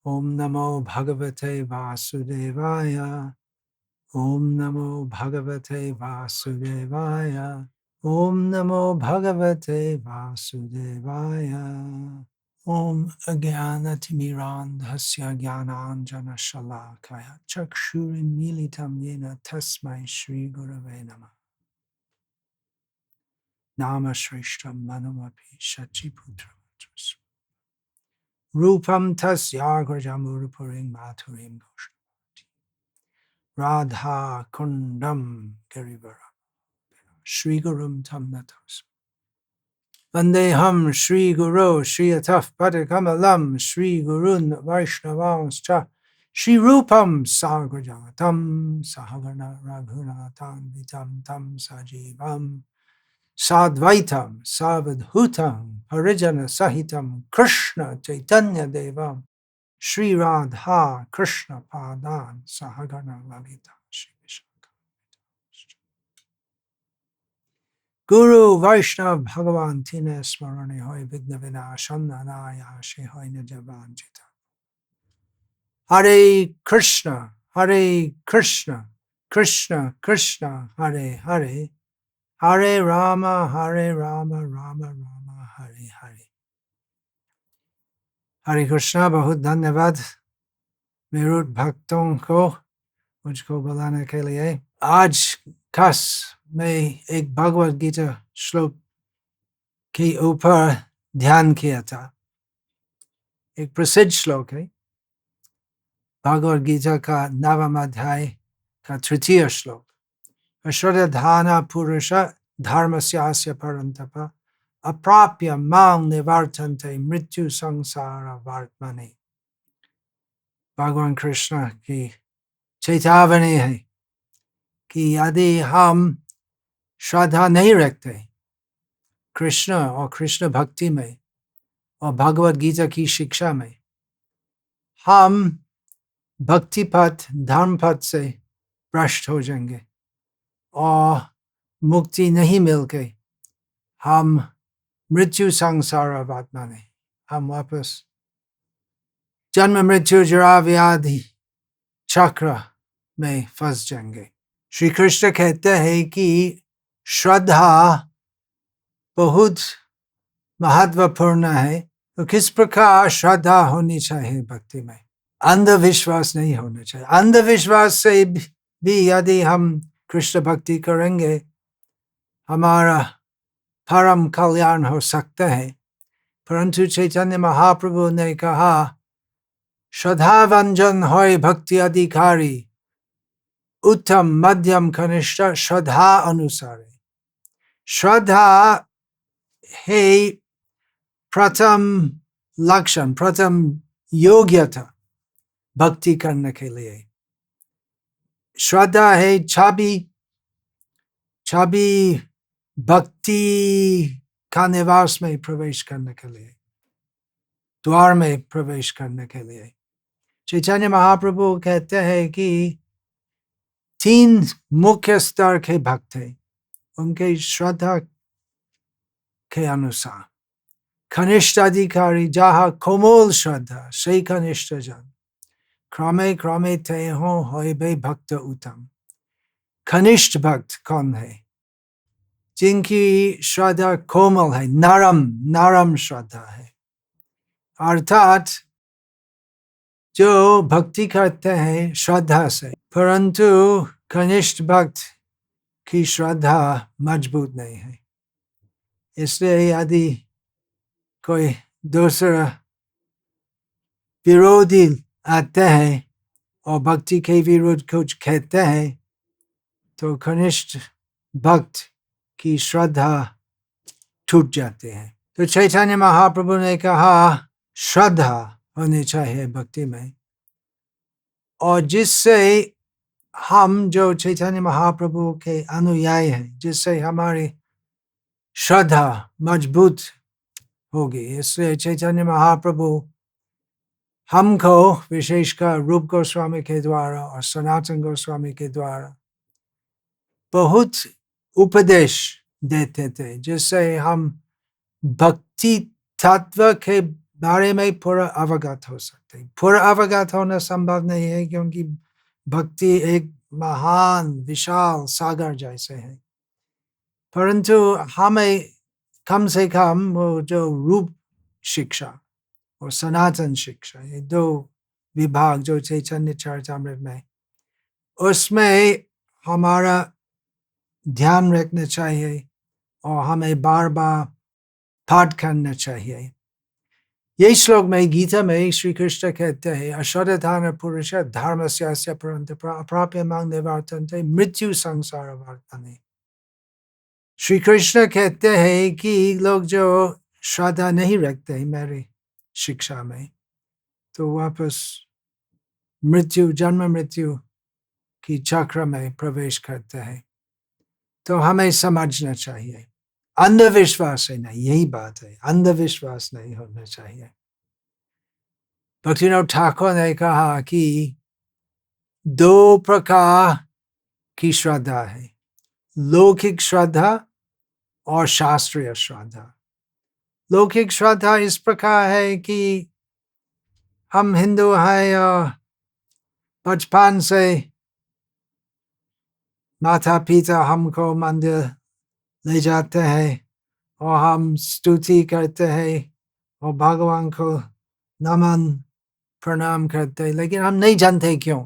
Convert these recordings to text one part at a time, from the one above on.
ओम नमो भगवते वासुदेवाय। ओम नमो भगवते वासुदेवाय। ओम नमो भगवते वासुदेवाय। ओम अज्ञानतिमिरान्धस्य ज्ञानाञ्जनशलाकया चक्षुरुन्मीलितं येन तस्मै श्रीगुरवे नमः। नामश्रेष्ठं मनुमपि शचीपुत्रं रूपं तस्याग्रजमुरुपुरीं माधुरीं घोषयति राधा कुण्डं गिरिवरं श्रीगुरुं तं नतोऽस्मि। वन्देऽहं श्रीगुरो श्रीयतः पदकमलं श्रीगुरून् वैष्णवांश्च श्रीरूपं साग्रजातं सहगण रघुनाथान्वितं तं सजीवं साद्वैतं सावधूतं परिजनसहितं Krishna चैतन्यदेवं Shri Radha Krishna Padan Sahagana Lalita Shri Vishaka Guru Vaishnav Bhagavan Tine Smarane Hoy Vigna Vinasham Nanaya Shri Hoy Nijavanjita Hare Krishna Hare Krishna Krishna Krishna Hare Hare Hare Rama Rama Rama Hare Hare Hare Krishna बहुत धन्यवाद मेरुट भक्तों को मुझको बुलाने के लिए। आज खास मैं एक भगवद गीता श्लोक के ऊपर ध्यान किया था। एक प्रसिद्ध श्लोक है, भगवद गीता का 9वां अध्याय का 3 श्लोक। अश्रद्धाना पुरुष धर्मस्यास्य परन्तप अप्राप्य मां निवर्तन्ते मृत्यु संसार वर्त्मनि। भगवान कृष्ण की चेतावनी है कि यदि हम श्रद्धा नहीं रखते कृष्ण और कृष्ण भक्ति में और भगवद गीता की शिक्षा में, हम भक्ति पथ धर्म पथ से भ्रष्ट हो जाएंगे और मुक्ति नहीं मिलके हम मृत्यु संसार आत्मा में हम वापस जन्म मृत्यु जरा व्याधि चक्र में फंस जाएंगे। श्री कृष्ण कहते हैं कि श्रद्धा बहुत महत्वपूर्ण है। तो किस प्रकार श्रद्धा होनी चाहिए भक्ति में? अंधविश्वास नहीं होना चाहिए। अंधविश्वास से भी यदि हम कृष्ण भक्ति करेंगे हमारा परम कल्याण हो सकता है। परंतु चैतन्य महाप्रभु ने कहा श्रद्धावंजन होय भक्ति अधिकारी उत्तम मध्यम कनिष्ठ श्रद्धा अनुसार। श्रद्धा है प्रथम लक्षण, प्रथम योग्यता भक्ति करने के लिए। श्रद्धा है चाबी भक्ति का निवास में प्रवेश करने के लिए, द्वार में प्रवेश करने के लिए। चैतन्य महाप्रभु कहते हैं कि 3 मुख्य स्तर के भक्त हैं, उनके श्रद्धा के अनुसार। कनिष्ठ अधिकारी जहाँ कोमल श्रद्धा से कनिष्ठ जन क्रमे क्रमे ते होय बे भक्त उत्तम। कनिष्ठ भक्त कौन है? जिनकी श्रद्धा कोमल है, नरम श्रद्धा है, अर्थात जो भक्ति करते हैं श्रद्धा से, परंतु कनिष्ठ भक्त की श्रद्धा मजबूत नहीं है। इसलिए यदि कोई दूसरा विरोधी आते हैं और भक्ति के विरोध कुछ कहते हैं तो कनिष्ठ भक्त की श्रद्धा टूट जाते हैं। तो चैतन्य महाप्रभु ने कहा श्रद्धा होनी चाहिए भक्ति में, और जिससे हम जो चैतन्य महाप्रभु के अनुयायी हैं, जिससे हमारी श्रद्धा मजबूत होगी। इसलिए चैतन्य महाप्रभु हमको विशेषकर रूप गोस्वामी के द्वारा और सनातन गोस्वामी के द्वारा बहुत उपदेश देते थे, जिससे हम भक्ति तत्व के बारे में पूरा अवगत हो सकते हैं। पूरा अवगत होना संभव नहीं है क्योंकि भक्ति एक महान विशाल सागर जैसे है, परंतु हमें कम से कम वो जो रूप शिक्षा और सनातन शिक्षा, ये दो विभाग जो चैतन्य चरितामृत में, उसमें हमारा ध्यान रखना चाहिए और हमें बार बार पाठ करना चाहिए। ये श्लोक में गीता में श्री कृष्ण कहते हैं अश्वत्थान पुरुष धर्मस्य परन्तप अप्राप्य मां निवर्तन्ते मृत्यु संसार वर्तने। श्री कृष्ण कहते हैं कि लोग जो श्रद्धा नहीं रखते हैं मेरी शिक्षा में, तो वापस मृत्यु जन्म मृत्यु की चक्र में प्रवेश करते हैं। तो हमें समझना चाहिए, अंधविश्वास है नहीं, यही बात है, अंधविश्वास नहीं होना चाहिए। भक्तिनाथ ठाकुर ने कहा कि दो प्रकार की श्रद्धा है, लौकिक श्रद्धा और शास्त्रीय श्रद्धा। लौकिक श्रद्धा इस प्रकार है कि हम हिंदू हैं और बचपन से माता पिता हमको मंदिर ले जाते हैं और हम स्तुति करते हैं और भगवान को नमन प्रणाम करते हैं, लेकिन हम नहीं जानते क्यों,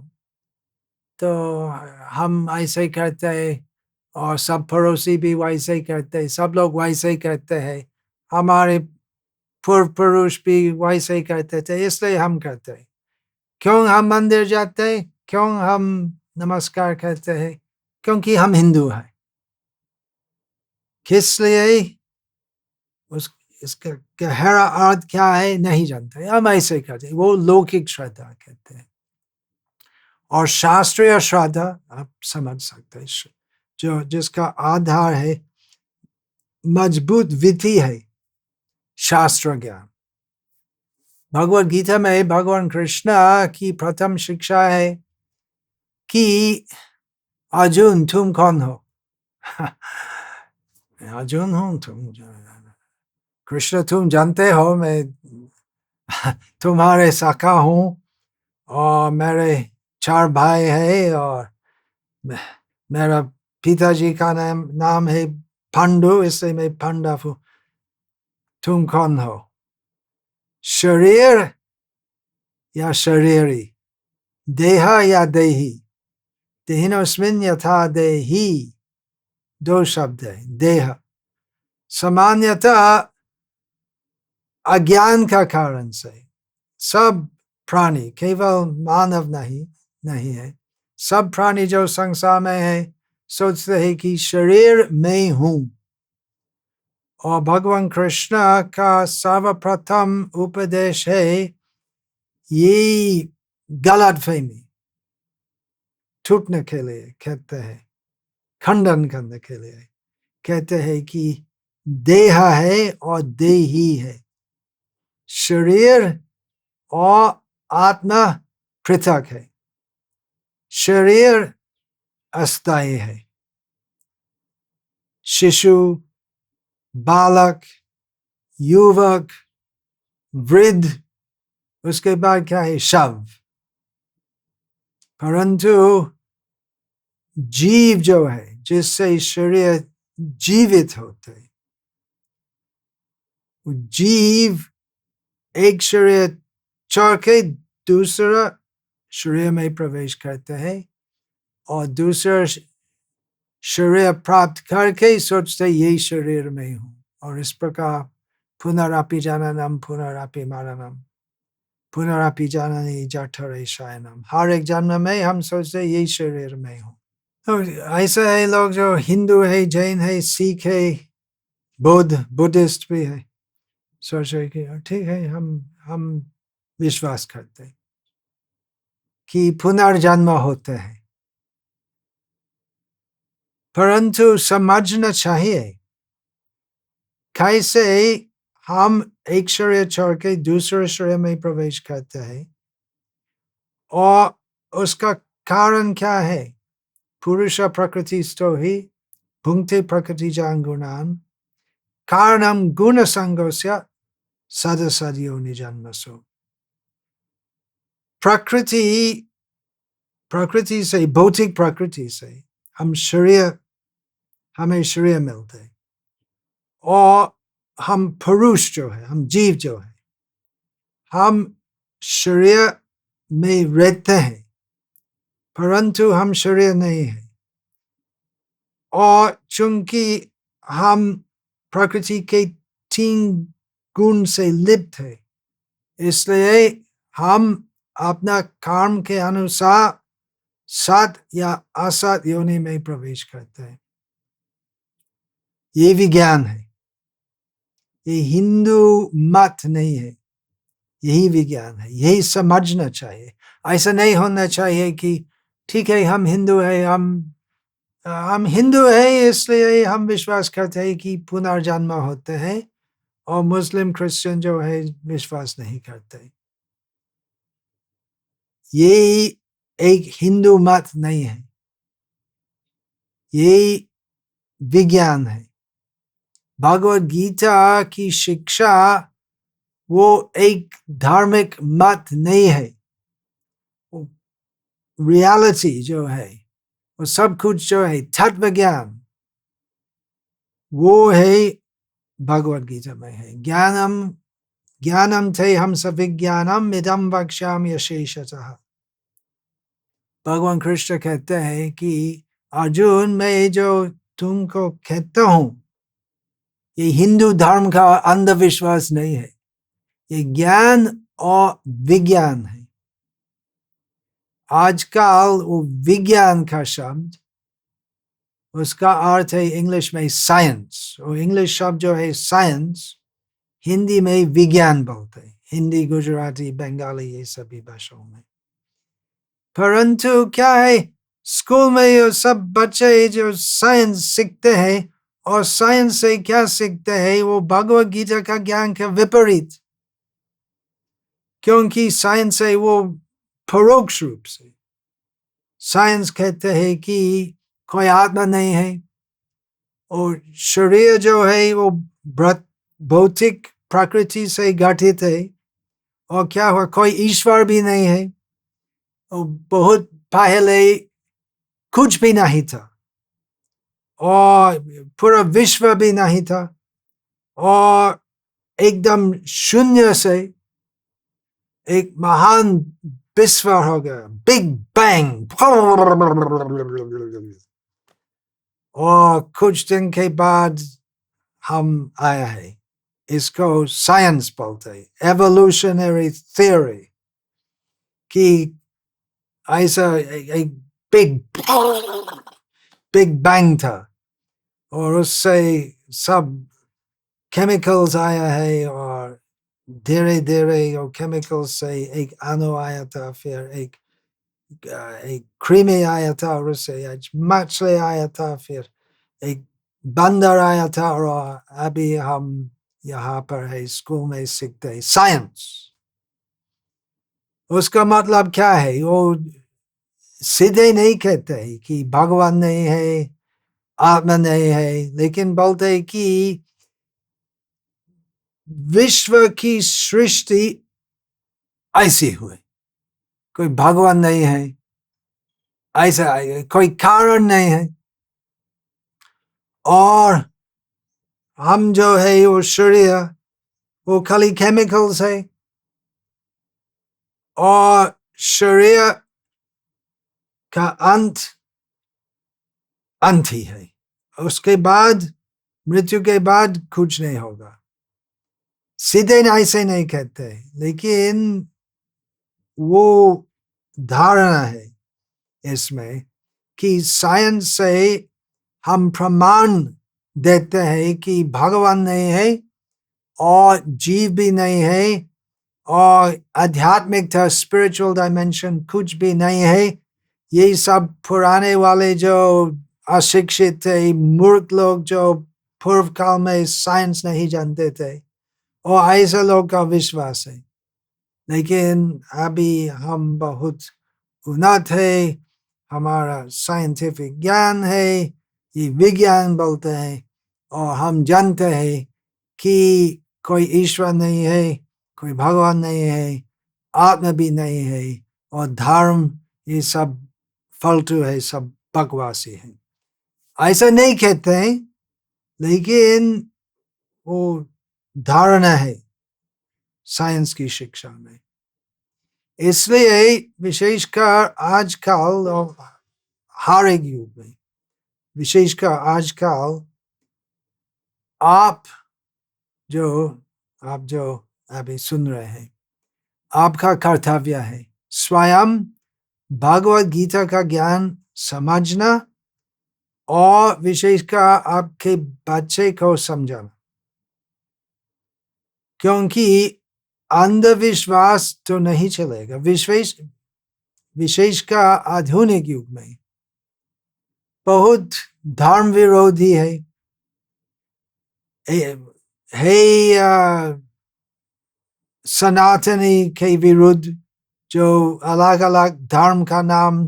तो हम ऐसे करते हैं और सब पड़ोसी भी वैसे ही करते हैं, सब लोग वैसे ही करते हैं, हमारे पूर्व पुरुष भी वैसे ही करते थे, इसलिए हम करते हैं। क्यों हम मंदिर जाते हैं, क्यों हम नमस्कार करते हैं? क्योंकि हम हिंदू हैं। किस लिए? इसका गहरा अर्थ क्या है नहीं जानते, हम ऐसे करते हैं, वो लौकिक श्रद्धा कहते हैं। और शास्त्रीय श्रद्धा आप समझ सकते हैं, जो जिसका आधार है मजबूत विधि है शास्त्र ज्ञान। भगवद गीता में भगवान कृष्ण की प्रथम शिक्षा है कि अर्जुन तुम कौन हो? अर्जुन हूं, तुम कृष्ण तुम जानते हो मैं तुम्हारे सखा हूं और मेरे 4 भाई है और मेरा पिताजी का नाम है पांडु, इसलिए मैं पांडव हूं। तुम कौन हो? शरीर या शरीरी, देह या देही? देहिनोस्मिन् यथा देही, दो शब्द है। देह सामान्यतः अज्ञान का कारण से सब प्राणी, केवल मानव नहीं है, सब प्राणी जो संसार में है सोचते हैं कि शरीर में हूं। और भगवान कृष्ण का सर्वप्रथम उपदेश है ये गलतफहमी टूटने के लिए कहते हैं, खंडन करने के लिए कहते हैं कि देह है और देही है, शरीर और आत्मा पृथक है, शरीर अस्थायी है। शिशु, बालक, युवक, वृद्ध, उसके बाद क्या है? शव। परंतु जीव जो है जिससे शरीर जीवित होते, जीव एक शरीर छोड़ के दूसरा शरीर में प्रवेश करते हैं और दूसरा शरीर प्राप्त करके सोचते यही शरीर में हूं, और इस प्रकार पुनरापि जननम पुनरापि मरणम पुनरापि जननी जठरे शयनम, हर एक जन्म में हम सोचते यही शरीर में हूं। तो ऐसे है लोग जो हिंदू है, जैन है, सिख है, बुद्धिस्ट भी है, सोचे कि ठीक है, हम विश्वास करते कि पुनर्जन्म होते हैं, परंतु समझना चाहिए कैसे हम एक शरीर छोड़ के दूसरे शरीर में प्रवेश करते हैं और उसका कारण क्या है? पुरुष प्रकृति स्थो ही भुंक्ते प्रकृति जान गुणान कारणम गुण संगोस्य सदसद जन्मसु। प्रकृति से, भौतिक प्रकृति से हमें शरीर मिलते हैं, और हम पुरुष जो है, हम जीव जो है, हम शरीर में रहते हैं, परंतु हम शरीर नहीं है। और चूंकि हम प्रकृति के 3 गुण से लिप्त है, इसलिए हम अपना कर्म के अनुसार सत या असत योनि में प्रवेश करते हैं। ये विज्ञान है, ये हिंदू मत नहीं है, यही विज्ञान है, यही समझना चाहिए। ऐसा नहीं होना चाहिए कि ठीक है हम हिंदू है, हम हिंदू है इसलिए हम विश्वास करते हैं कि पुनर्जन्म होते हैं, और मुस्लिम क्रिश्चियन जो है विश्वास नहीं करते। ये एक हिंदू मत नहीं है, ये विज्ञान है। भगवद गीता की शिक्षा वो एक धार्मिक मत नहीं है, रियलिटी जो है, वो सब कुछ जो है तत्व ज्ञान, वो है भगवद गीता में है। ज्ञानम थे हम सविज्ञानम इदम वक्ष्यामि यशेषतः। भगवान कृष्ण कहते हैं कि अर्जुन, मैं जो तुमको कहता हूं, ये हिंदू धर्म का अंधविश्वास नहीं है, ये ज्ञान और विज्ञान है। आजकल वो विज्ञान का शब्द, उसका अर्थ है इंग्लिश में साइंस, और इंग्लिश शब्द जो है साइंस, हिंदी में विज्ञान बोलते हैं, हिंदी, गुजराती, बंगाली, ये सभी भाषाओं में। परंतु क्या है, स्कूल में ये सब बच्चे जो साइंस सीखते हैं, और साइंस से क्या सीखते हैं, वो भगवद गीता का ज्ञान के विपरीत। क्योंकि साइंस है वो परोक्ष रूप से, साइंस कहते हैं कि कोई आत्मा नहीं है, और शरीर जो है वो भौतिक प्रकृति से गठित है, और क्या हुआ, कोई ईश्वर भी नहीं है, और बहुत पहले कुछ भी नहीं था, और पूरा विश्व भी नहीं था, और एकदम शून्य से एक महान विस्फोट हो गया, बिग बैंग, और कुछ दिन के बाद हम आया है। इसको साइंस बोलते हैं, एवोल्यूशनरी थ्योरी, कि ऐसा एक बिग बैंग था, और उससे सब केमिकल्स आया है, और धीरे धीरे वो केमिकल से एक अणु आया था, फिर एक क्रीमी आया था, और उससे एक मछली आया था, फिर एक बंदर आया था, और अभी हम यहाँ पर है स्कूल में सीखते हैं साइंस। उसका मतलब क्या है, वो सीधे नहीं कहते हैं कि भगवान नहीं है, आत्मा नहीं है, लेकिन बोलते हैं कि विश्व की सृष्टि ऐसी हुई, कोई भगवान नहीं है, ऐसा कोई कारण नहीं है, और हम जो है वो शरीर, वो खाली केमिकल्स है, और शरीर का अंत ही है, उसके बाद, मृत्यु के बाद कुछ नहीं होगा। सीधे ऐसे नहीं कहते, लेकिन वो धारणा है इसमें कि साइंस से हम प्रमाण देते हैं कि भगवान नहीं है, और जीव भी नहीं है, और आध्यात्मिकता, स्पिरिचुअल डायमेंशन कुछ भी नहीं है। ये सब पुराने वाले जो अशिक्षित थे, मूर्ख लोग जो पूर्व काल में साइंस नहीं जानते थे, और ऐसे लोग का विश्वास है। लेकिन अभी हम बहुत उन्नत है, हमारा साइंटिफिक ज्ञान है, ये विज्ञान बोलते हैं, और हम जानते हैं कि कोई ईश्वर नहीं है, कोई भगवान नहीं है, आत्मा भी नहीं है, और धर्म ये सब फालतू है, सब बकवासी है। ऐसा नहीं कहते हैं, लेकिन वो धारणा है साइंस की शिक्षा में। इसलिए विशेषकर आजकल और हर एक युग में, विशेषकर आजकल आप जो अभी सुन रहे हैं, आपका कर्तव्य है स्वयं भगवत गीता का ज्ञान समझना और विशेषकर आपके बच्चे को समझाना, क्योंकि अंधविश्वास तो नहीं चलेगा। विशेषकर आधुनिक युग में बहुत धर्म विरोधी है, सनातनी के विरुद्ध, जो अलग अलग धर्म का नाम,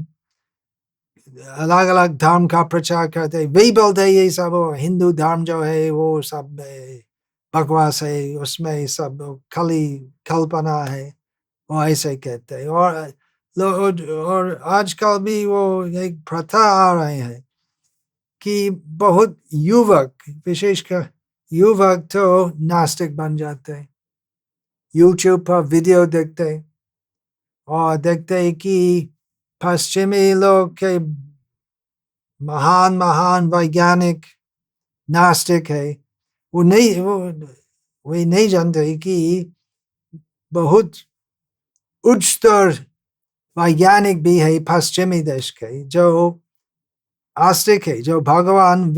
अलग अलग धर्म का प्रचार करते, वे बोलते ये सब हिंदू धर्म जो है वो सब बकवास है, उसमें सब खाली कल्पना है, वो ऐसे कहते हैं। और आजकल भी वो एक प्रथा आ रहे हैं कि बहुत युवक, विशेषकर युवक तो नास्तिक बन जाते हैं, यूट्यूब पर वीडियो देखते हैं और देखते हैं कि पश्चिमी लोग के महान महान वैज्ञानिक नास्तिक है। वो नहीं जानते कि बहुत उच्च स्तर वैज्ञानिक भी है पश्चिमी देश के, जो आस्तिक है, जो भगवान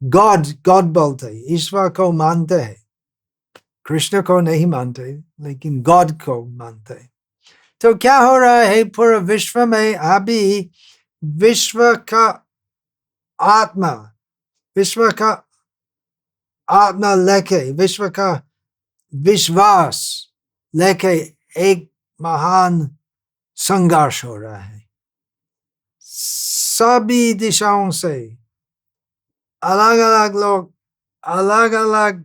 गॉड बोलते हैं, ईश्वर को मानते हैं, कृष्ण को नहीं मानते लेकिन गॉड को मानते हैं। तो क्या हो रहा है पूरे विश्व में अभी, विश्व का आत्मा लेके, विश्व का विश्वास लेके एक महान संघर्ष हो रहा है। सभी दिशाओं से अलग अलग लोग अलग अलग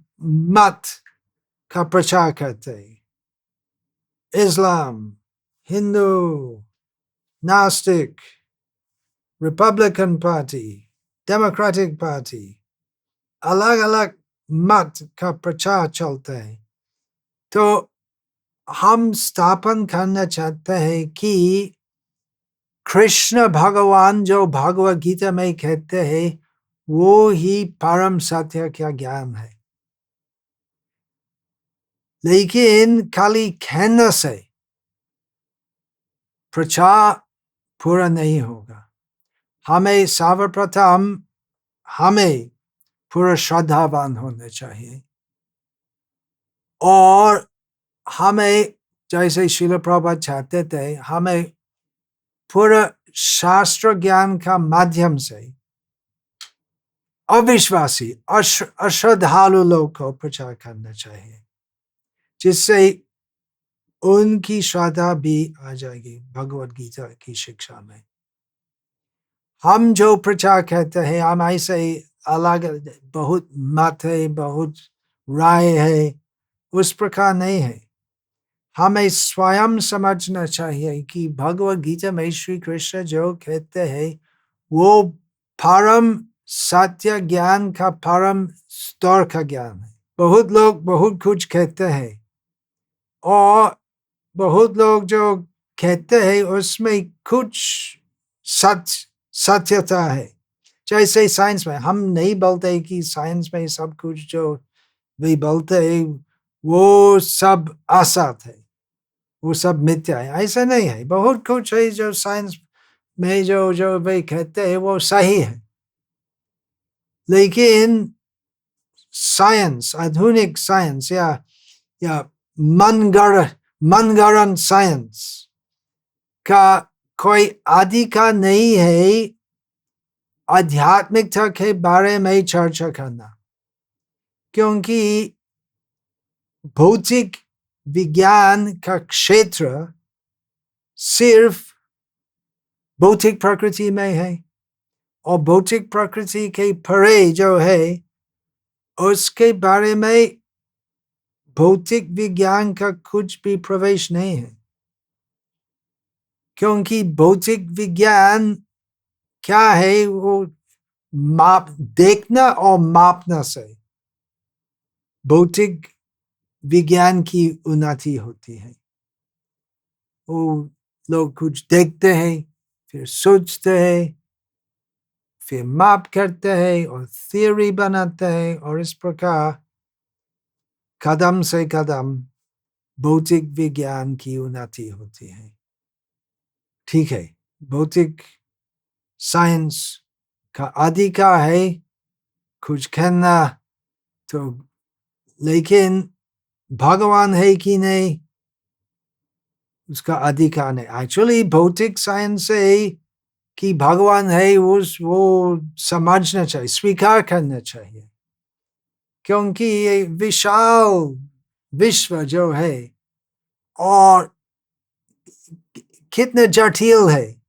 मत का प्रचार करते हैं। इस्लाम, हिंदू, नास्तिक, रिपब्लिकन पार्टी, डेमोक्रेटिक पार्टी, अलग अलग मत का प्रचार चलता है। तो हम स्थापन करना चाहते हैं कि कृष्ण भगवान जो भगवत गीता में कहते हैं वो ही परम सत्य का ज्ञान है। लेकिन खाली कहने से प्रचार पूरा नहीं होगा। हमें सर्वप्रथम हमें पूरा श्रद्धावान होना चाहिए, और हमें जैसे श्रील प्रभुपाद चाहते थे, हमें पूरा शास्त्र ज्ञान का माध्यम से अविश्वासी अश्रद्धालु लोग को प्रचार करना चाहिए, जिससे उनकी श्रद्धा भी आ जाएगी भगवत गीता की शिक्षा में। हम जो प्रचार करते हैं, हम ऐसे अलग बहुत मत है, बहुत राय है, उस प्रकार नहीं है। हमें स्वयं समझना चाहिए कि भगवत गीता में श्री कृष्ण जो कहते हैं वो परम सत्य ज्ञान का परम स्तर का ज्ञान है। बहुत लोग बहुत कुछ कहते हैं, और बहुत लोग जो कहते हैं उसमें कुछ सत्यता है। जैसे साइंस में हम नहीं बोलते कि साइंस में सब कुछ जो वे बोलते हैं वो सब असत है, वो सब मिथ्या है, ऐसा नहीं है। बहुत कुछ है जो साइंस में जो वे कहते हैं वो सही है, लेकिन साइंस, आधुनिक साइंस या मनगढ़ंत साइंस का कोई अधिकार नहीं है आध्यात्मिकता के बारे में चर्चा करना, क्योंकि भौतिक विज्ञान का क्षेत्र सिर्फ भौतिक प्रकृति में है, और भौतिक प्रकृति के परे जो है उसके बारे में भौतिक विज्ञान का कुछ भी प्रवेश नहीं है, क्योंकि भौतिक विज्ञान क्या है, वो माप देखना और मापना से भौतिक विज्ञान की उन्नति होती है। वो लोग कुछ देखते हैं, फिर सोचते हैं, फिर माप करते हैं और थियरी बनाते हैं, और इस प्रकार कदम से कदम भौतिक विज्ञान की उन्नति होती है। ठीक है, भौतिक साइंस का अधिकार है कुछ कहना, तो लेकिन भगवान है कि नहीं उसका अधिकार नहीं। एक्चुअली भौतिक साइंस है कि भगवान है वो समझना चाहिए, स्वीकार करना चाहिए, क्योंकि ये विशाल विश्व जो है और कितने जटिल है,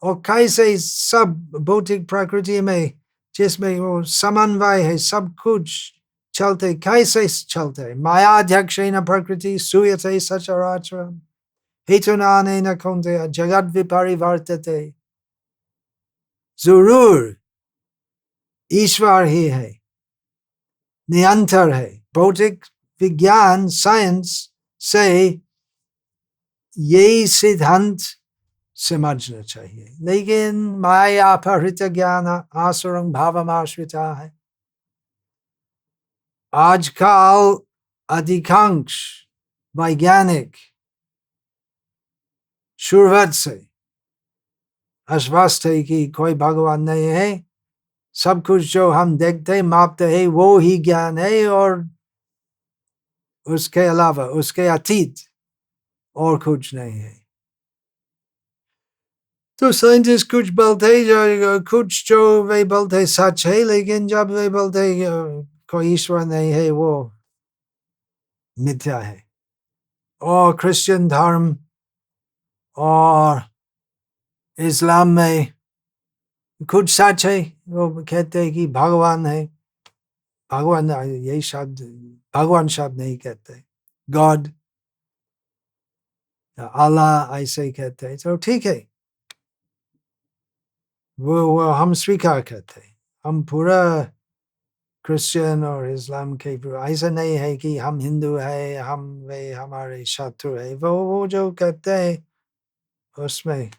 और कैसे सब भौतिक प्रकृति में जिसमें वो समन्वय है, सब कुछ चलते कैसे चलते, मायाध्यक्षेण प्रकृति सूयते सचराचरम् हेतुनानेन कौन्तेय जगद विपरिवर्तते। जरूर ईश्वर ही है, निरंतर है। भौतिक विज्ञान साइंस से यही सिद्धांत समझना चाहिए, लेकिन माया अपहृत ज्ञान आसुरं भावमाश्रिता है। आजकल अधिकांश वैज्ञानिक शुरुआत से आश्वस्त है कि कोई भगवान नहीं है, सब कुछ जो हम देखते मापते हैं वो ही ज्ञान है, और उसके अलावा उसके अतीत और कुछ नहीं है। तो साइंटिस्ट कुछ बोलते जो कुछ जो वे बोलते सच है, लेकिन जब वे बोलते कोई ईश्वर नहीं है वो मिथ्या है। और क्रिश्चियन धर्म और इस्लाम में कुछ सच है, वो कहते हैं कि भगवान है, भगवान यही शब्द, भगवान शब्द नहीं कहते, गॉड अल्लाह ऐसे ही कहते हैं, तो ठीक है, वो हम स्वीकार करते हैं। हम पूरा क्रिश्चियन और इस्लाम के ऐसा नहीं है कि हम हिंदू है, हम वे हमारे शत्रु है, वो जो कहते हैं उसमें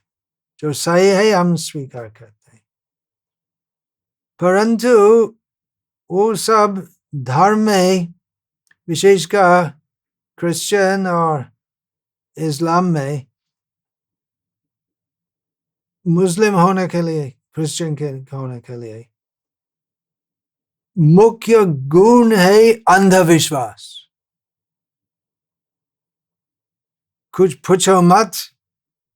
जो सही है हम स्वीकार करते हैं। परंतु वो सब धर्म में, विशेषकर क्रिश्चियन और इस्लाम में, मुस्लिम होने के लिए, क्रिश्चियन के होने के लिए मुख्य गुण है अंधविश्वास। कुछ पूछो मत,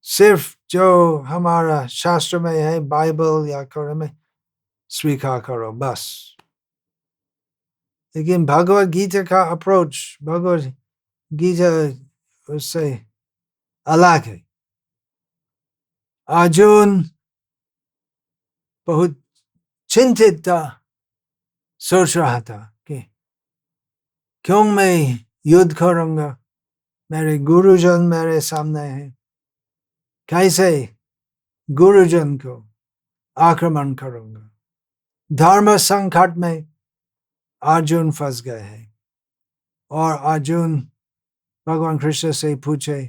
सिर्फ जो हमारा शास्त्र में है, बाइबल या कुरान में, स्वीकार करो बस। लेकिन भगवत गीता का अप्रोच, भगवत गीता उससे अलग है। अर्जुन बहुत चिंतित था, सोच रहा था कि क्यों मैं युद्ध करूंगा, मेरे गुरुजन मेरे सामने हैं, कैसे गुरुजन को आक्रमण करूंगा। धर्म संकट में अर्जुन फंस गए हैं, और अर्जुन भगवान कृष्ण से पूछे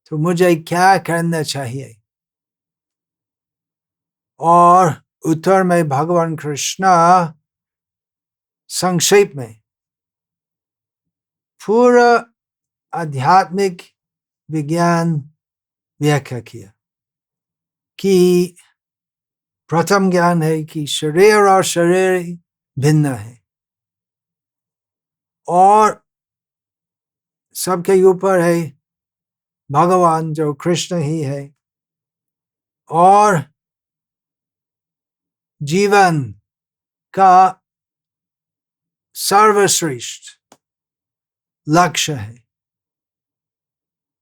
तो मुझे क्या करना चाहिए, और उत्तर में भगवान कृष्ण संक्षेप में पूरा आध्यात्मिक विज्ञान व्याख्या किया कि प्रथम ज्ञान है कि शरीर और शरीर भिन्न है, और सबके ऊपर है भगवान जो कृष्ण ही है, और जीवन का सर्वश्रेष्ठ लक्ष्य है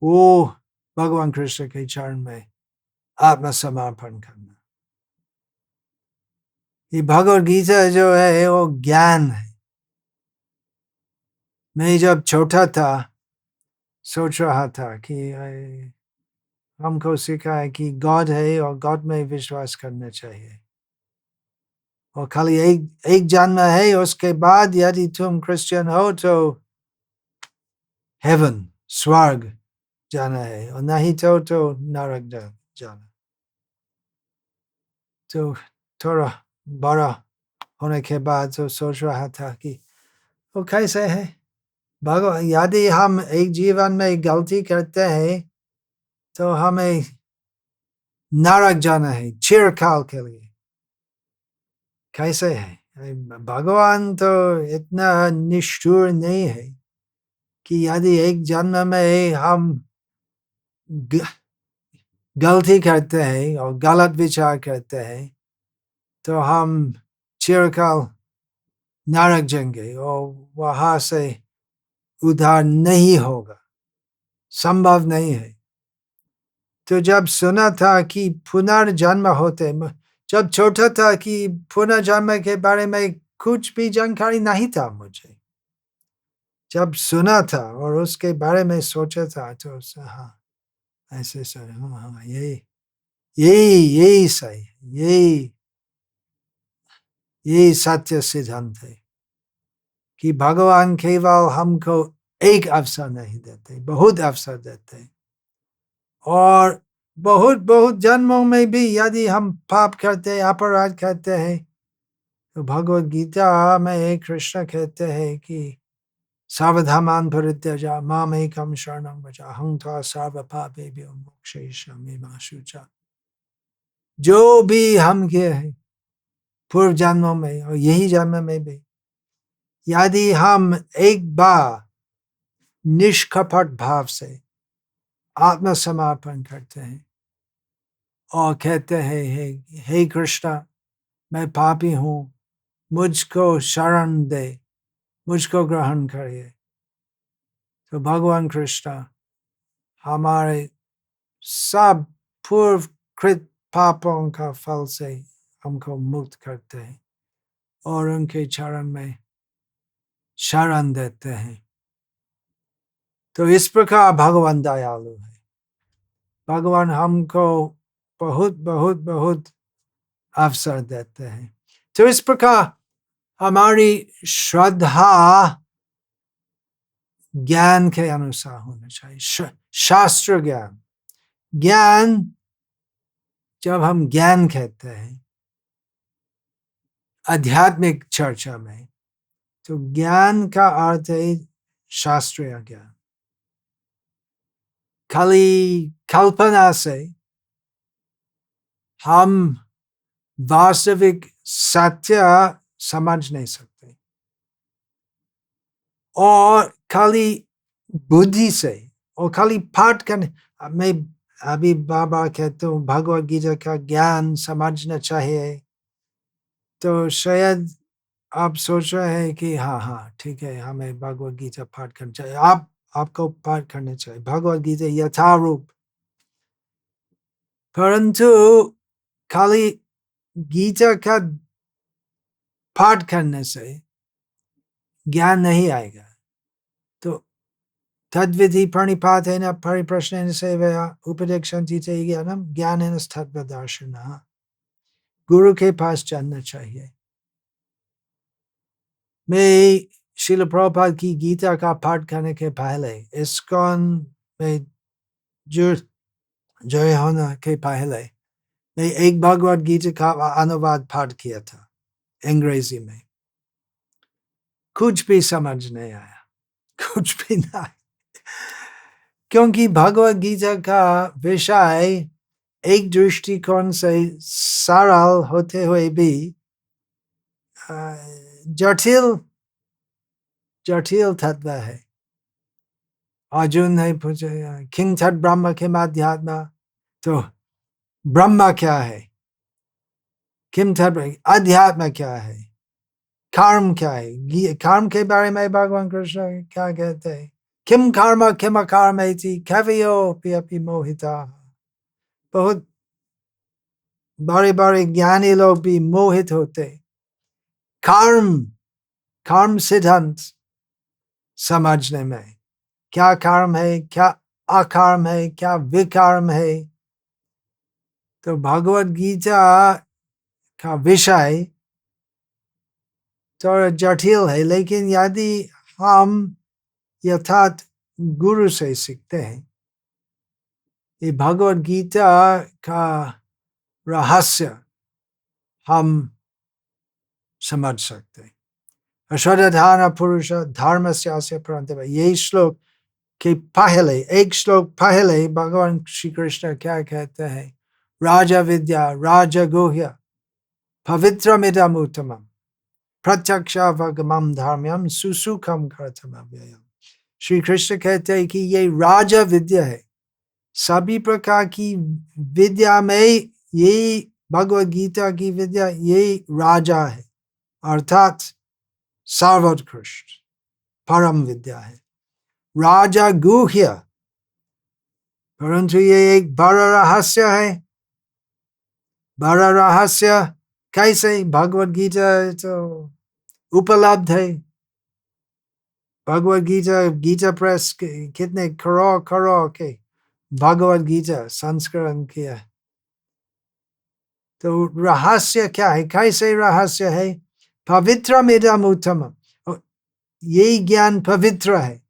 वो भगवान कृष्ण के चरण में आत्मसमर्पण करना। ये भगवद गीता जो है वो ज्ञान है, मैं जब छोटा था सोच रहा था कि हमको सिखाया कि गॉड है और गॉड में विश्वास करना चाहिए और खाली एक जन्म है, उसके बाद यदि तुम क्रिश्चियन हो तो हेवन स्वर्ग जाना है और नहीं तो नरक जाना। तो थोड़ा बड़ा होने के बाद तो सोच रहा था कि वो कैसे है भगवान, यदि हम एक जीवन में गलती करते हैं तो हमें नरक जाना है चिरकाल के लिए, कैसे है? भगवान तो इतना निष्ठुर नहीं है कि यदि एक जन्म में हम गलती करते हैं और गलत विचार करते हैं तो हम चिरकाल नरक जाएंगे और वहां से उद्धार नहीं होगा, संभव नहीं है। तो जब सुना था कि पुनर्जन्म होते, जब छोटा था कि पुनर्जन्म के बारे में कुछ भी जानकारी नहीं था मुझे, जब सुना था और उसके बारे में सोचा था तो हाँ ऐसे सर, हाँ हाँ यही सही, यही सत्य सिद्धांत है कि भगवान केवल हमको एक अवसर नहीं देते, बहुत अवसर देते और बहुत बहुत जन्मों में भी यदि हम पाप करते हैं, अपराध करते हैं तो भगवद गीता में कृष्ण कहते हैं कि सर्वधर्मान् परित्यज्य माम एकम शरणं व्रज अहं त्वा सर्व पापेभ्यो मोक्षयिष्यामि मा शुचा। जो भी हम किए हैं पूर्व जन्मों में और यही जन्म में भी, यदि हम एक बार निष्कपट भाव से आत्मसमर्पण करते हैं और कहते हैं हे कृष्ण मैं पापी हूँ, मुझको शरण दे, मुझको ग्रहण करिए, तो भगवान कृष्ण हमारे सब पूर्व कृत पापों का फल से हमको मुक्त करते हैं और उनके चरण में शरण देते हैं। तो इस प्रकार भगवान दयालु है, भगवान हमको बहुत बहुत बहुत अवसर देते हैं। तो इस प्रकार हमारी श्रद्धा ज्ञान के अनुसार होना चाहिए, शास्त्र ज्ञान। ज्ञान जब हम ज्ञान कहते हैं आध्यात्मिक चर्चा में, तो ज्ञान का अर्थ है शास्त्रीय ज्ञान। खाली कल्पना से हम वास्तविक सत्य समझ नहीं सकते और खाली बुद्धि से और खाली पाठ करने, मैं अभी बाबा कहते हूँ भगवद गीता का ज्ञान समझना चाहिए, तो शायद आप सोच रहे हैं कि हाँ हाँ ठीक है हमें भगवद गीता पाठ करना चाहिए, आपको पाठ करना चाहिए भगवद गीता यथारूप, परंतु खाली गीता का पाठ करने से ज्ञान नहीं आएगा। तो तद्विधि प्रणिपातेन परिप्रश्नेन सेवया उपदेक्षन्ति ते ज्ञानम ज्ञानेन तत्त्वदर्शिनः। गुरु के पास जानना चाहिए। मैं श्रील प्रभुपाद की गीता का पाठ करने के पहले इस्कॉन में जय होने के पहले मैं एक भगवद गीता का अनुवाद पाठ किया था अंग्रेजी में, कुछ भी समझ नहीं आया, कुछ भी नहीं, क्योंकि भगवद गीता का विषय एक दृष्टिकोण से सरल होते हुए भी जटिल जटिल तत्व है। अर्जुन ने पूछा किंग तत् ब्रह्म किम अध्यात्म, तो ब्रह्म क्या है, किम तत् अध्यात्म क्या है, कर्म क्या है, कर्म के बारे में भगवान कृष्ण क्या कहते हैं, किम कर्म किम अकर्मेति कवयोऽपि अपि मोहिता। बहुत बड़े बड़े ज्ञानी लोग भी मोहित होते कर्म सिद्धांत समझने में, क्या कर्म है, क्या अकर्म है, क्या विकर्म है। तो भगवत गीता का विषय थोड़ा जटिल है, लेकिन यदि हम यथार्थ गुरु से सीखते हैं, ये भगवत गीता का रहस्य हम समझ सकते हैं। अश्वत्थामा पुरुष धर्मस्य परन्तप, यही श्लोक के पहले, एक श्लोक पहले भगवान श्री कृष्ण क्या कहते हैं? राजा विद्या राजा गुह्य पवित्रमिदम् उत्तमम् प्रत्यक्षावगमम् धर्म्यम् सुसुखम कर्तव्यम्। श्री कृष्ण कहते हैं कि ये राजा विद्या है। सभी प्रकार की विद्या में ये भगवत गीता की विद्या ये राजा है, अर्थात सर्वोत्कृष्ट परम विद्या है। राजा गुह्य, परंतु ये एक बड़ा रहस्य है। बड़ा रहस्य कैसे? भगवत गीता तो उपलब्ध है। भगवत गीता, गीता प्रेस कितने करोड़ के भगवत गीता संस्करण किया। तो रहस्य क्या है? कैसे रहस्य है? पवित्रमिदम् उत्तमम्, ये ज्ञान पवित्र है,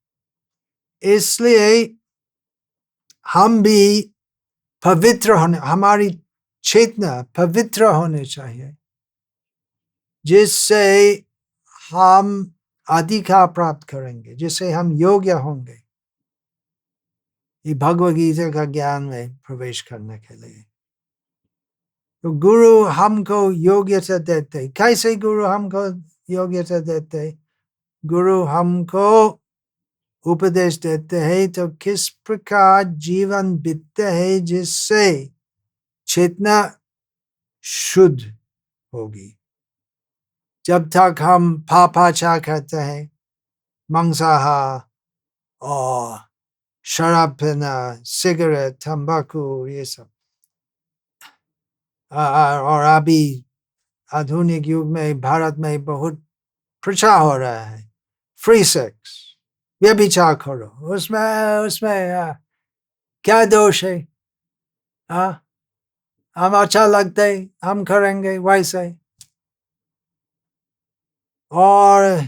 इसलिए हम भी पवित्र होने, हमारी चेतना पवित्र होने चाहिए, जिससे हम अधिकार प्राप्त करेंगे, जिससे हम योग्य होंगे ये भगवद गीता का ज्ञान में प्रवेश करने के लिए। तो गुरु हमको योग्यता देते। कैसे गुरु हमको योग्यता देते? गुरु हमको उपदेश देते हैं तो किस प्रकार जीवन बीतते हैं जिससे चेतना शुद्ध होगी। जब तक हम पापाचार करते हैं, मांसाहार और शराब पीना, सिगरेट, तंबाकू, ये सब, और अभी आधुनिक युग में भारत में बहुत प्रचार हो रहा है फ्री सेक्स, व्यभिचार करो, उसमें क्या दोष है? हम अच्छा लगते हम करेंगे वैसे, और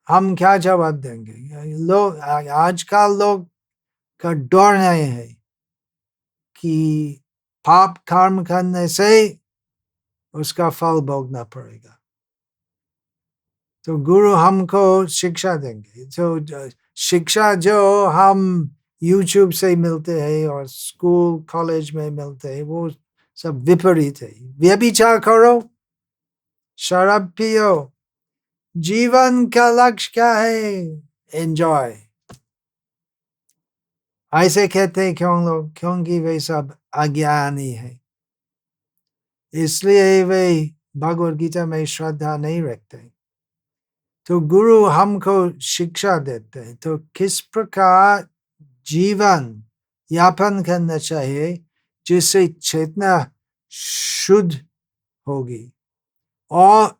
हम क्या जवाब देंगे? लोग आजकल लोग का डर नहीं है कि पाप कर्म करने से उसका फल भोगना पड़ेगा। तो गुरु हमको शिक्षा देंगे। तो शिक्षा जो हम YouTube से मिलते हैं और स्कूल कॉलेज में मिलते हैं वो सब विपरीत है। व्यभिचार करो, शराब पियो, जीवन का लक्ष्य क्या है? एंजॉय। ऐसे कहते हैं क्यों लोग? क्योंकि वे सब अज्ञानी है, इसलिए वे भगवद गीता में श्रद्धा नहीं रखते। तो गुरु हमको शिक्षा देते हैं तो किस प्रकार जीवन यापन करना चाहिए जिससे चेतना शुद्ध होगी। और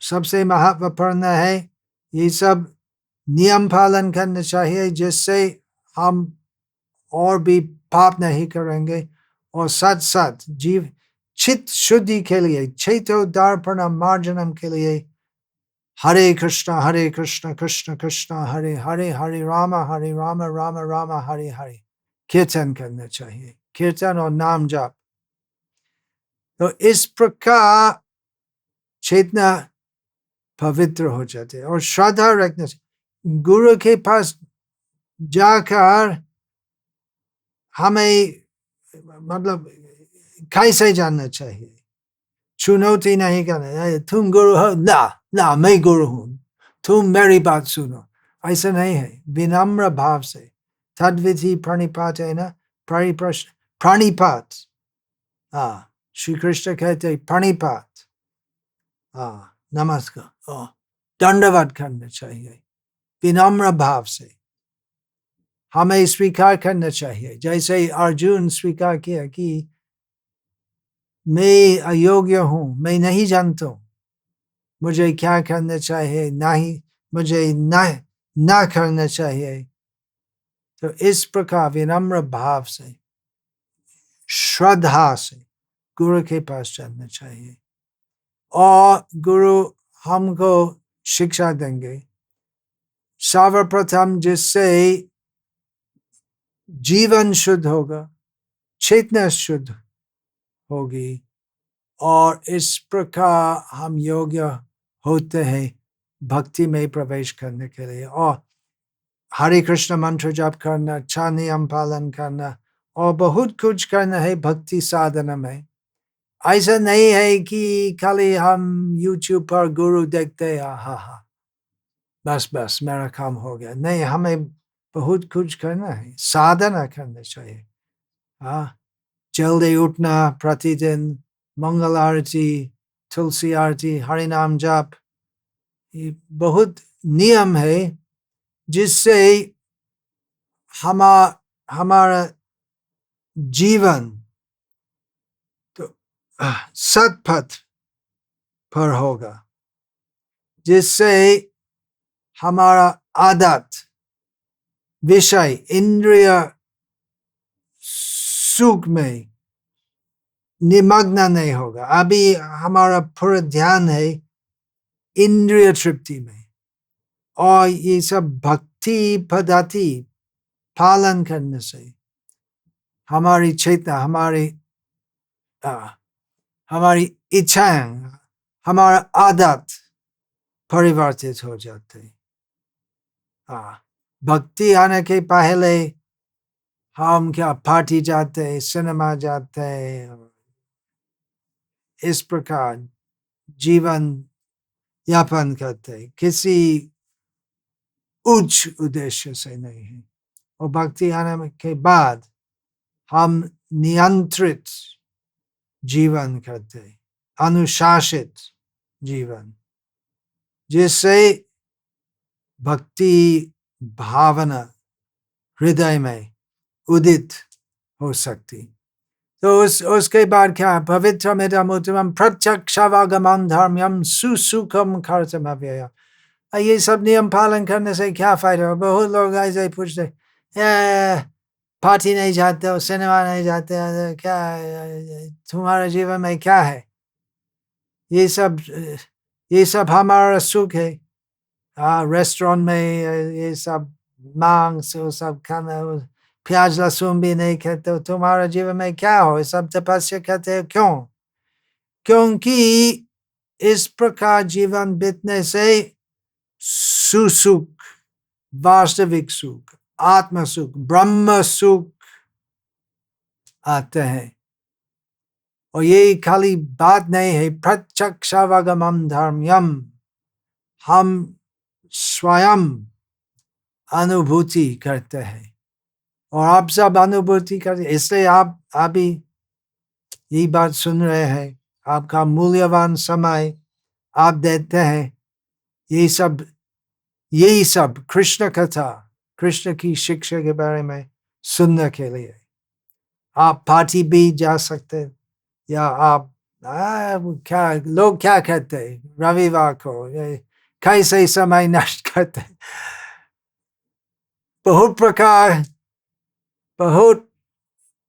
सबसे महत्वपूर्ण है ये सब नियम पालन करना चाहिए जिससे हम और भी पाप नहीं करेंगे, और साथ साथ जीव चित्त शुद्धि के लिए, चेतोदर्पण मार्जनम के लिए हरे कृष्ण कृष्ण कृष्ण हरे हरे, हरे राम राम राम हरे हरे कीर्तन करना चाहिए। कीर्तन और नाम जाप। तो इस प्रकार चेतना पवित्र हो जाते हैं। और श्रद्धा रखने से गुरु के पास जाकर हमें मतलब कैसे जानना चाहिए? चुनौती नहीं करना, तुम गुरु हो ना मैं गुरु हूं, तुम मेरी बात सुनो, ऐसा नहीं है। विनम्र भाव से तद्विधि प्रणिपात है ना, प्रणिपात। श्री कृष्ण कहते प्रणिपात, नमस्कार, दंडवत करना चाहिए। विनम्र भाव से हमें स्वीकार करना चाहिए, जैसे अर्जुन स्वीकार किया कि मैं अयोग्य हूं, मैं नहीं जानता हूं मुझे क्या करना चाहिए, नहीं मुझे नहीं ना करना चाहिए। तो इस प्रकार विनम्र भाव से, श्रद्धा से गुरु के पास चलना चाहिए, और गुरु हमको शिक्षा देंगे सर्वप्रथम जिससे जीवन शुद्ध होगा, चेतना शुद्ध होगी, और इस प्रकार हम योग्य होते हैं भक्ति में प्रवेश करने के लिए। और हरे कृष्ण मंत्र जाप करना, 6 नियम पालन करना और बहुत कुछ करना है भक्ति साधना में। ऐसा नहीं है कि खाली हम YouTube पर गुरु देखते हैं, हा बस मेरा काम हो गया। नहीं, हमें बहुत कुछ करना है, साधना करना चाहिए। हाँ, जल्दी उठना, प्रतिदिन मंगल आरती, तुलसी आरती, हरि नाम जाप, ये बहुत नियम है जिससे हमारा जीवन तो सतपथ पर होगा, जिससे हमारा आदत, विषय, इंद्रिय सुख में निमग्न नहीं होगा। अभी हमारा पूरा ध्यान है इंद्रिय तृप्ति में, और ये सब भक्ति पद्धति पालन करने से हमारी चेतना, हमारी इच्छाएं, हमारा आदत परिवर्तित हो जाते। भक्ति आने के पहले हम क्या पार्टी जाते, सिनेमा जाते, इस प्रकार जीवन यापन करते, किसी उच्च उद्देश्य से नहीं है। और भक्ति आने के बाद हम नियंत्रित जीवन करते, अनुशासित जीवन, जिससे भक्ति भावना हृदय में उदित हो सकती। तो उसके बाद क्या, पवित्रमिदम् उत्तमम् प्रत्यक्षावगमनं धर्म्यम् सुसुखं कर्तुमव्ययम्। ये सब नियम पालन करने से क्या फायदा? बहुत लोग ऐसे पूछते, पार्टी नहीं जाते हो, सिनेमा नहीं जाते हो, क्या तुम्हारे जीवन में क्या है? ये सब हमारा सुख है। रेस्टोरेंट में ये सब मांस वो सब खाना, प्याज लहसुन भी नहीं खाते हो, तुम्हारा जीवन में क्या हो? सब तपस्या करते हो, क्यों? क्योंकि इस प्रकार जीवन बीतने से सुसुख, वास्तविक सुख, आत्म सुख, ब्रह्म सुख आते हैं। और ये खाली बात नहीं है, प्रत्यक्षावगमनं धर्म्यम्, हम स्वयं अनुभूति करते हैं, और आप सब अनुभूति करते, इसलिए आप अभी ये बात सुन रहे हैं, आपका मूल्यवान समय आप देते हैं यही सब कृष्ण कथा, कृष्ण की शिक्षा के बारे में सुनने के लिए। आप पार्टी भी जा सकते, या आप लोग क्या कहते हैं रविवार को कैसे समय नष्ट करते, बहुत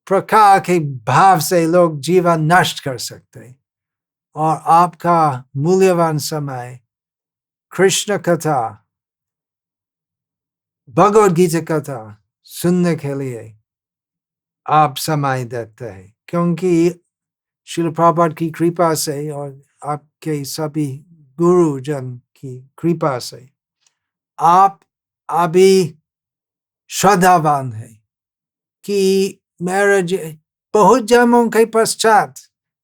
प्रकार के भाव से लोग जीवन नष्ट कर सकते, और आपका मूल्यवान समय कृष्ण कथा, भगवद गीता कथा सुनने के लिए आप समय देते हैं। क्योंकि श्रील प्रभुपाद की कृपा से और आपके सभी गुरुजन की कृपा से आप अभी श्रद्धावान है कि मेरा बहुत जन्मों के पश्चात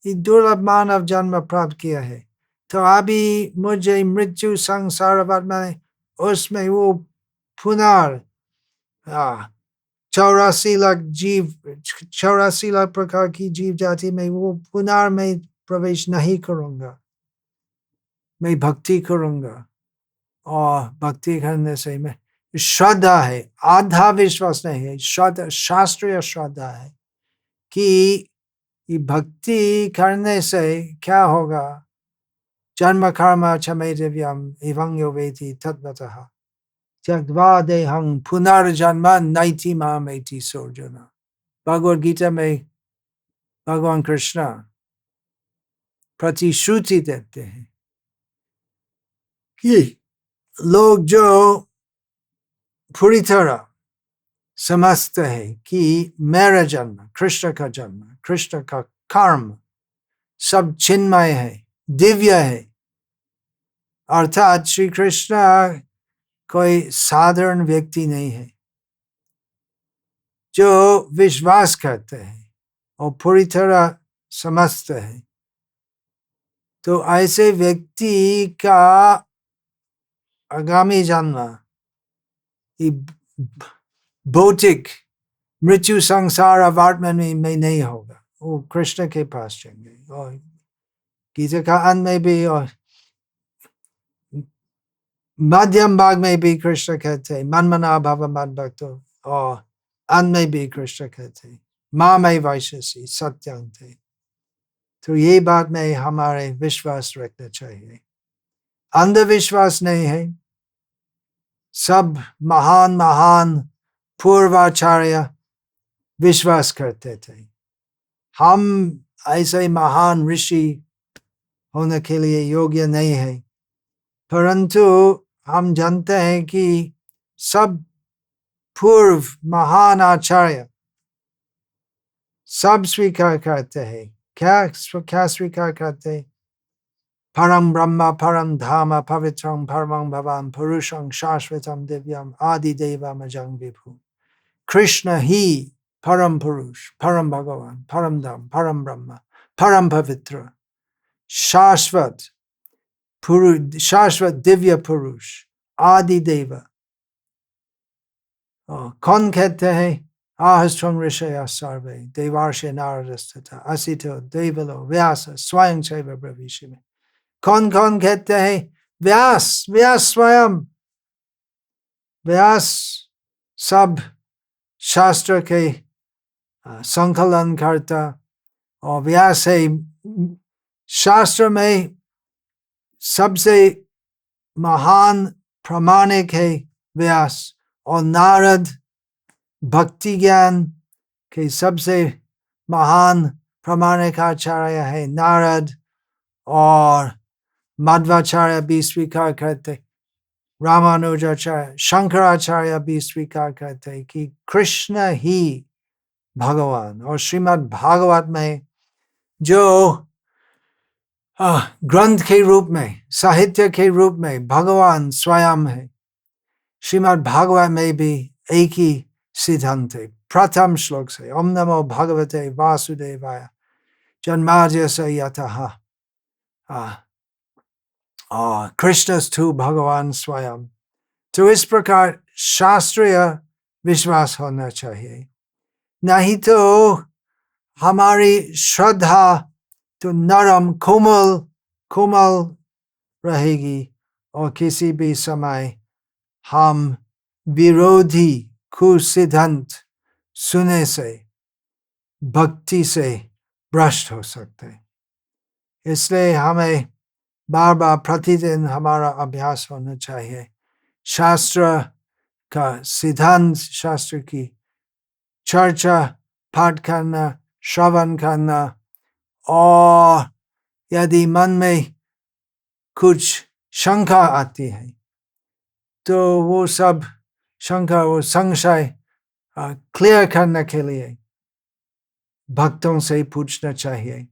ये दुर्लभ मानव जन्म प्राप्त किया है, तो अभी मुझे मृत्यु संसार में उसमें वो पुनर् 84 लाख प्रकार की जीव जाति में वो पुनर् में प्रवेश नहीं करूंगा। मैं भक्ति करूंगा, और भक्ति करने से मैं श्रद्धा है, आधा विश्वास नहीं है, श्रद्धा, शास्त्रीय श्रद्धा है कि ये भक्ति करने से क्या होगा, जन्म कर्म च मे दिव्यम् एवं यो वेति तत्त्वतः, त्यक्त्वा देहं पुनर्जन्म नैति मामेति सोर्जुन। भगवद गीता में भगवान कृष्ण प्रतिश्रुति देते हैं कि लोग जो पूरी तरह समझते हैं कि मेरा जन्म, कृष्ण का जन्म, कृष्ण का कर्म सब चिन्मय है, दिव्य है, अर्थात श्री कृष्ण कोई साधारण व्यक्ति नहीं है, जो विश्वास करते हैं और पूरी तरह समझते हैं, तो ऐसे व्यक्ति का आगामी जन्म भौतिक मृत्यु संसार अवार्तमान में नहीं होगा, वो कृष्ण के पास जाएंगे। और गीता का अंत में भी और मध्यम भाग में भी कृष्ण कहते मनमना भव मद्भक्तो, और अंत में भी कृष्ण कहते मामय वैश्यसि सत्यं ते। तो ये बात में हमारे विश्वास रखना चाहिए, अंधविश्वास नहीं है। सब महान महान पूर्वाचार्य विश्वास करते थे। हम ऐसे महान ऋषि होने के लिए योग्य नहीं है, परंतु हम जानते हैं कि सब पूर्व महान आचार्य सब स्वीकार करते हैं। क्या स्वीकार करते हैं? परम ब्रह्म परम धाम पवित्रं परमं भवान पुरुषं शाश्वतं दिव्यम आदि देवमजं विभु। कृष्ण ही परम पुरुष, परम भगवान, परम धाम, परम ब्रह्म, परम पवित्र, शाश्वत शाश्वत दिव्य पुरुष, आदि देव। कौन कहते हैं? आहस्त्वं ऋषयः सर्वे देवार्षि नारदस्तथा असितो देवलो व्यास स्वयं चैव ब्रवीषि। कौन कौन कहते हैं? व्यास, व्यास स्वयं। व्यास सब शास्त्र के संकलन करता, और व्यास है शास्त्र में सबसे महान प्रामाणिक है व्यास, और नारद भक्ति ज्ञान के सबसे महान प्रामाणिक आचार्य है नारद, और मध्वाचार्य भी स्वीकार करते, रामानुजाचार्य, शंकराचार्य भी स्वीकार करते कि कृष्ण ही भगवान। और श्रीमद् भागवत में जो ग्रंथ के रूप में, साहित्य के रूप में भगवान स्वयं है, श्रीमद् भागवत में भी एक ही सिद्धांत है। प्रथम श्लोक से ओम नमो भगवते वासुदेवाय जन्माद्यस्य यतः कृष्णस्तु भगवान स्वयं। तो इस प्रकार शास्त्रीय विश्वास होना चाहिए, नहीं तो हमारी श्रद्धा तो नरम कोमल कोमल रहेगी, और किसी भी समय हम विरोधी कुसिद्धांत सुने से भक्ति से भ्रष्ट हो सकते। इसलिए हमें बार बार प्रतिदिन हमारा अभ्यास होना चाहिए, शास्त्र का सिद्धांत, शास्त्र की चर्चा, पाठ करना, श्रवण करना, और यदि मन में कुछ शंका आती है तो वो सब शंका, वो संशय क्लियर करने के लिए भक्तों से पूछना चाहिए,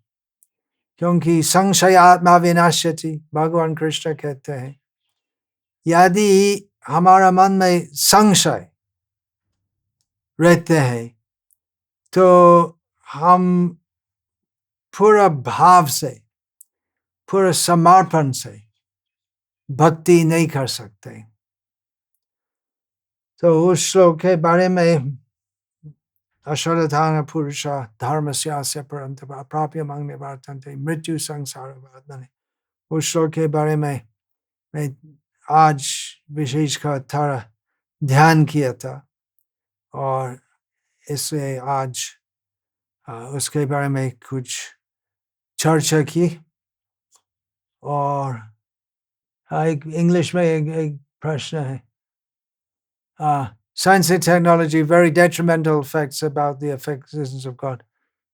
क्योंकि संशय आत्मा विनाश्यति, भगवान कृष्ण कहते हैं। यदि हमारा मन में संशय रहते हैं तो हम पूरा भाव से, पूरा समर्पण से भक्ति नहीं कर सकते। तो उस श्लोक के बारे में अश्वत्थान पुरुष धर्मस्यास्य परन्तप अप्राप्यमं निवर्तन्ते मृत्यु संसार बंधने, उस श्लोक के बारे में मैं आज विशेषकर थोड़ा ध्यान किया था, और इसलिए आज उसके बारे में कुछ चर्चा की। और एक इंग्लिश में एक प्रश्न है, Science and technology, very detrimental effects about the existence of God.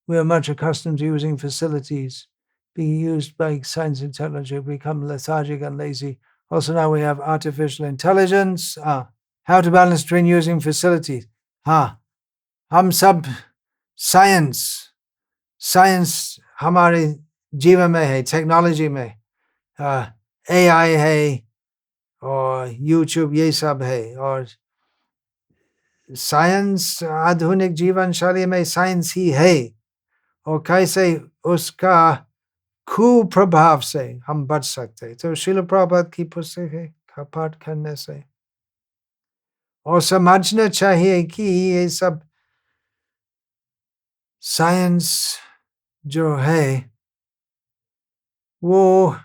We are much accustomed to using facilities being used by science and technology. We become lethargic and lazy. Also, now we have artificial intelligence. How to balance between using facilities. हम सब science हमारे जीवन में है, technology में AI है और YouTube ये सब है और साइंस आधुनिक जीवन शैली में साइंस ही है और कैसे उसका कुप्रभाव से हम बच सकते हैं। तो श्रील प्रभुपाद की पुस्तक का पाठ करने से और समझना चाहिए कि ये सब साइंस जो है वो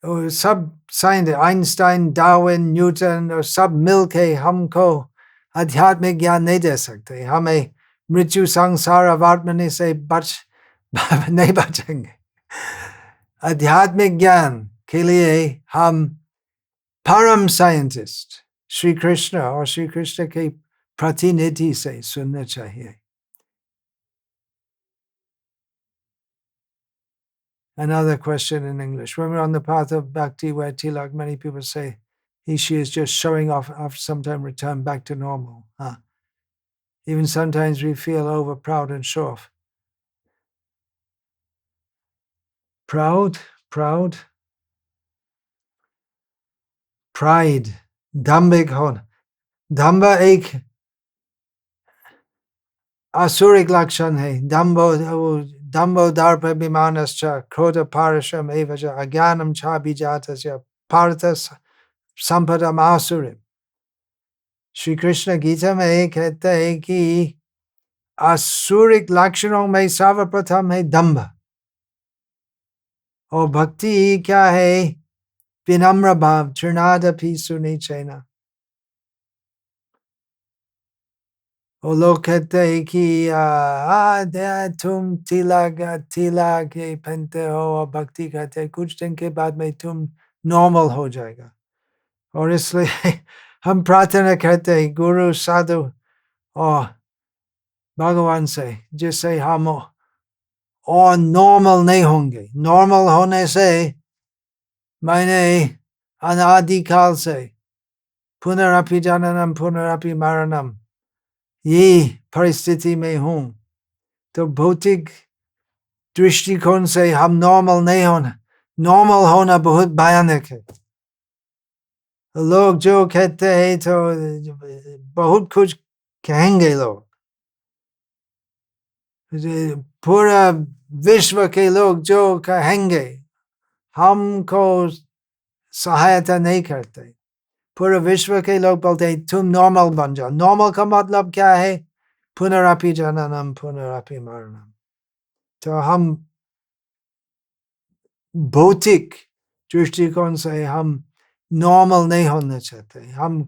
सब साइंस आइंस्टाइन डार्विन न्यूटन और सब मिलके हमको आध्यात्मिक ज्ञान नहीं दे सकते। हमें मृत्यु संसार अवर्तमानी से नहीं बचेंगे। आध्यात्मिक ज्ञान के लिए हम परम साइंटिस्ट श्री कृष्ण और श्री कृष्ण के प्रतिनिधि से सुनना चाहिए। Another question in English. When we're on the path of bhakti, where tilak, many people say she is just showing off after some time return back to normal. Even sometimes we feel over proud and show off. Proud, pride, dambik hon. Damba ek asuric lakshan hai. Dambo darpa bimanascha, krota parasham evaja, agyanam cha bijatasya, parthas sampadam asurim. Shri Krishna Gita में कहते हैं कि आसुरिक लक्षणों में सर्वप्रथम है दंभ और भक्ति क्या है विनम्र भाव तृणादपि सुनिचैन। और लोग कहते हैं कि तुम तिलक पहनते हो और भक्ति करते कुछ दिन के बाद में तुम नॉर्मल हो जाएगा और इसलिए हम प्रार्थना करते हैं गुरु साधु और भगवान से जिससे हम और नॉर्मल नहीं होंगे। नॉर्मल होने से मैंने अनादिकाल से पुनरपि जननम पुनरपि मरणम ये परिस्थिति में हूं। तो भौतिक दृष्टिकोण से हम नॉर्मल नहीं होना। नॉर्मल होना बहुत भयानक है। लोग जो कहते हैं तो बहुत कुछ कहेंगे लोग। पूरा विश्व के लोग जो कहेंगे हमको सहायता नहीं करते। पूरे विश्व के लोग बोलते तुम नॉर्मल बन जाओ। नॉर्मल का मतलब क्या है पुनरपि जननम पुनरपि मरणम। तो हम भौतिक दृष्टिकोण से हम नॉर्मल नहीं होना चाहते। हम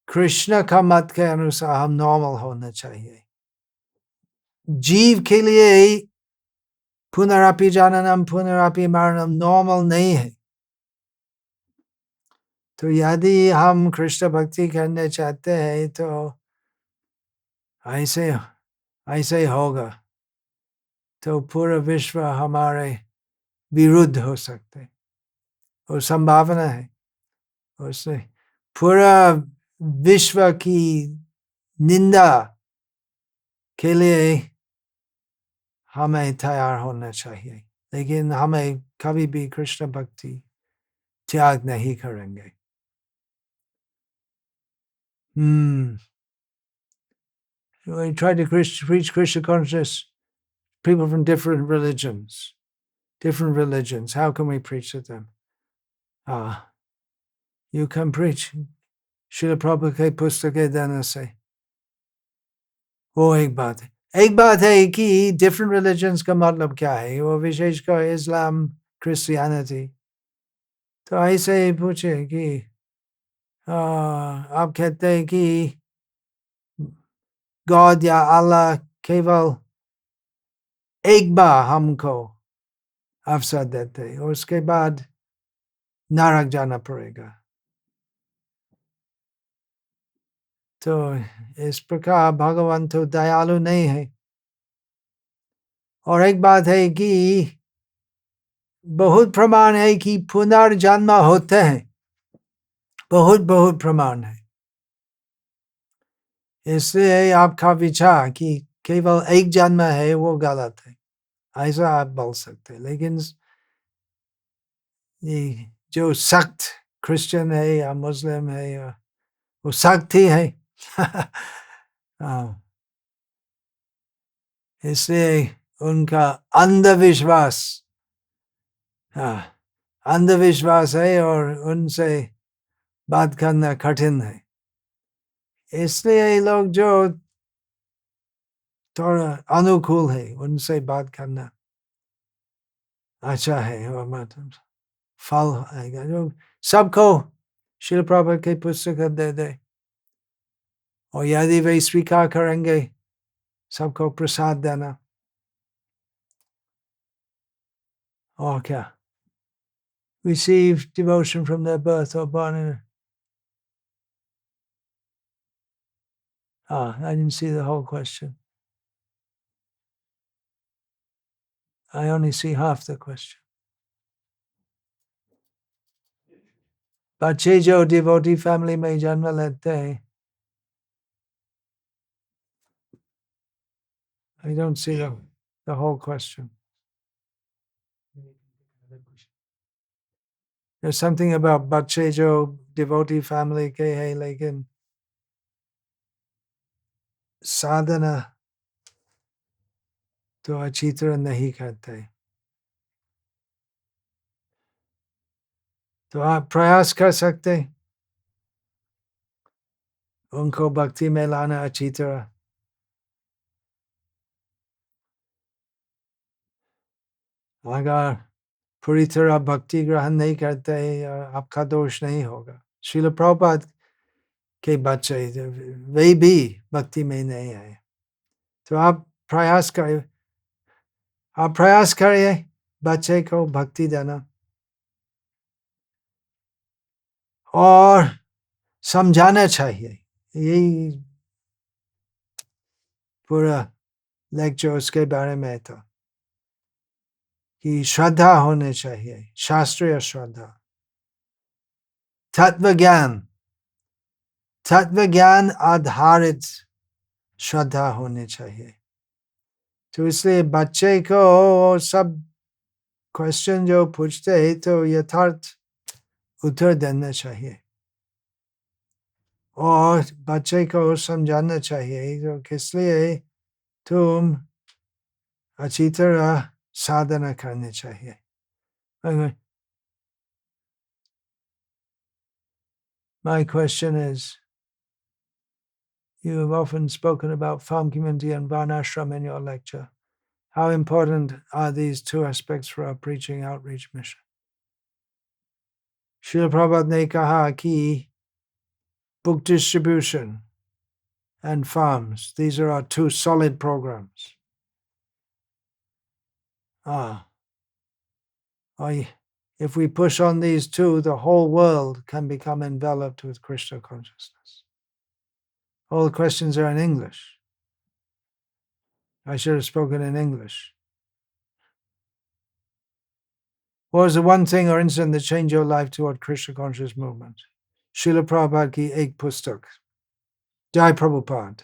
कृष्ण का मत के अनुसार हम नॉर्मल होना चाहिए। जीव के लिए पुनरपि जननम पुनरपि मरणम नॉर्मल नहीं है। तो यदि हम कृष्ण भक्ति करने चाहते हैं तो ऐसे होगा। तो पूरा विश्व हमारे विरुद्ध हो सकते और संभावना है। उससे पूरा विश्व की निंदा के लिए हमें तैयार होना चाहिए। लेकिन हमें कभी भी कृष्ण भक्ति त्याग नहीं करेंगे। We try to preach Krishna consciousness. People from different religions. How can we preach to them? You can preach. Srila Prabhupada के पुस्तक के देने से वो एक बात है कि different religions का मतलब क्या है। वो विशेषकर इस्लाम क्रिश्चियनिटी। तो ऐसे पूछे कि आप कहते हैं कि गॉड या अल्लाह केवल एक बार हमको अवसर देते और उसके बाद नरक जाना पड़ेगा। तो इस प्रकार भगवान तो दयालु नहीं है। और एक बात है कि बहुत प्रमाण है कि पुनर्जन्म होते हैं, बहुत बहुत प्रमाण है। इसलिए आपका विचार कि केवल एक जन्म है वो गलत है, ऐसा आप बोल सकते हैं। लेकिन ये जो सख्त क्रिश्चियन है या मुस्लिम है या वो सख्त ही है। हाँ, इसलिए उनका अंधविश्वास, हाँ, अंधविश्वास है और उनसे बात करना कठिन है। इसलिए लोग जो थोड़ा अनुकूल है उनसे बात करना अच्छा है, और मतलब फल आएगा। जो सबको शिल प्रभुपाद की पुस्तक दे दे, और यदि वे स्वीकार करेंगे सबको प्रसाद देना, और क्या, receive devotion from their birth or born in. I didn't see the whole question. I only see half the question. बच्चे जो डिवोटी फैमिली में जन्म लेते हैं, I don't see the whole question. There's something about बच्चे जो devotee family के हैं लेकिन साधना तो अच्छी तरह नहीं करते। तो आप प्रयास कर सकते उनको भक्ति में लाना अच्छी तरह। अगर पूरी तरह भक्ति ग्रहण नहीं करते आपका दोष नहीं होगा। श्रील प्रभुपाद के बच्चे वे भी भक्ति में नहीं आए, तो आप प्रयास करिए बच्चे को भक्ति देना, और समझाना चाहिए। यही पूरा लेक्चर उसके बारे में था कि श्रद्धा होने चाहिए, शास्त्रीय श्रद्धा, तत्व ज्ञान आधारित श्रद्धा होनी चाहिए। तो इसलिए बच्चे को सब क्वेश्चन जो पूछते हैं तो यथार्थ उत्तर देना चाहिए, और बच्चे को समझाना चाहिए तो किस लिए तुम अच्छी तरह साधना करनी चाहिए। My question is, you have often spoken about farm community and varnashram in your lecture. How important are these two aspects for our preaching outreach mission? Srila Prabhupada ने कहा कि book distribution and farms, these are our two solid programs. If we push on these two, the whole world can become enveloped with Krishna consciousness. All the questions are in English. I should have spoken in English. What was the one thing or incident that changed your life toward Krishna conscious movement? Srila Prabhupada ki ek pustak. Jai Prabhupada.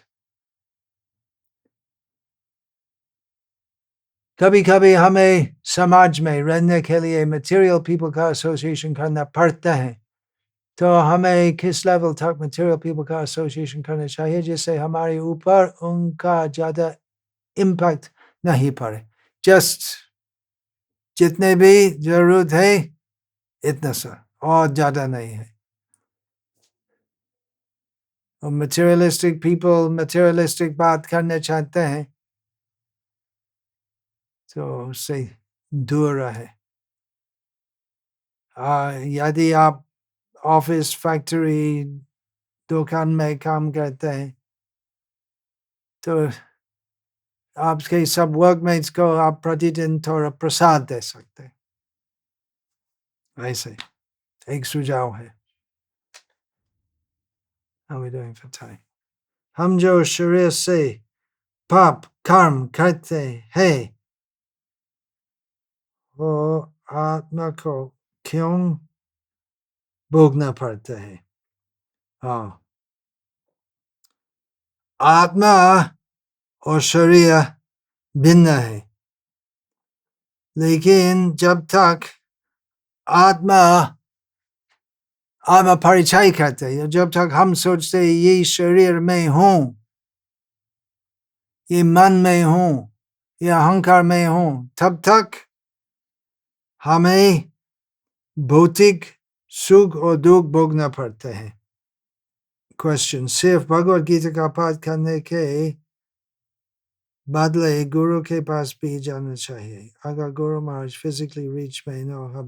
कभी कभी हमें समाज में रहने के लिए material people का association करना पड़ता है, तो हमें किस लेवल तक मटेरियल पीपल का एसोसिएशन करना चाहिए जिससे हमारे ऊपर उनका ज़्यादा इम्पैक्ट नहीं पड़े। जस्ट जितने भी जरूरत है इतना सा, और ज़्यादा नहीं है। और मटेरियलिस्टिक पीपल मटेरियलिस्टिक बात करना चाहते हैं तो उससे दूर रहे। यदि आप ऑफिस फैक्ट्री दुकान में काम करते हैं तो आपके सब वर्कमेट्स को आप प्रतिदिन थोड़ा प्रसाद दे सकते हैं, ऐसे एक सुझाव है। How are we doing for time? हम जो शरीर से पाप कर्म करते हैं वो आत्मा को क्यों भोगना पड़ता है? हाँ, आत्मा और शरीर भिन्न है, लेकिन जब तक आत्मा आत्मा परिचय करते हैं, जब तक हम सोचते हैं ये शरीर में हूँ, ये मन में हूँ, ये अहंकार में हूँ, तब तक हमें भौतिक सुख और दुख भोगना पड़ता है। क्वेश्चन, सिर्फ भगवत गीता का पाठ करने के बदले गुरु के पास भी जाना चाहिए? अगर गुरु महाराज फिजिकली रीच में न हो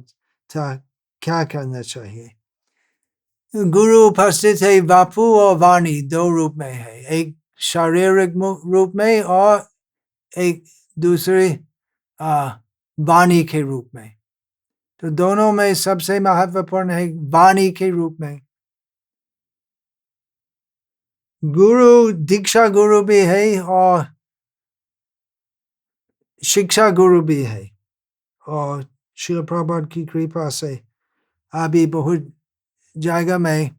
तो क्या करना चाहिए? गुरु उपस्थित है वापु और वाणी दो रूप में है, एक शारीरिक रूप में और एक दूसरे वाणी के रूप में। तो दोनों में सबसे महत्वपूर्ण है वाणी के रूप में। गुरु दीक्षा गुरु भी है और शिक्षा गुरु भी है, और श्रील प्रभुपाद की कृपा से अभी बहुत जगह में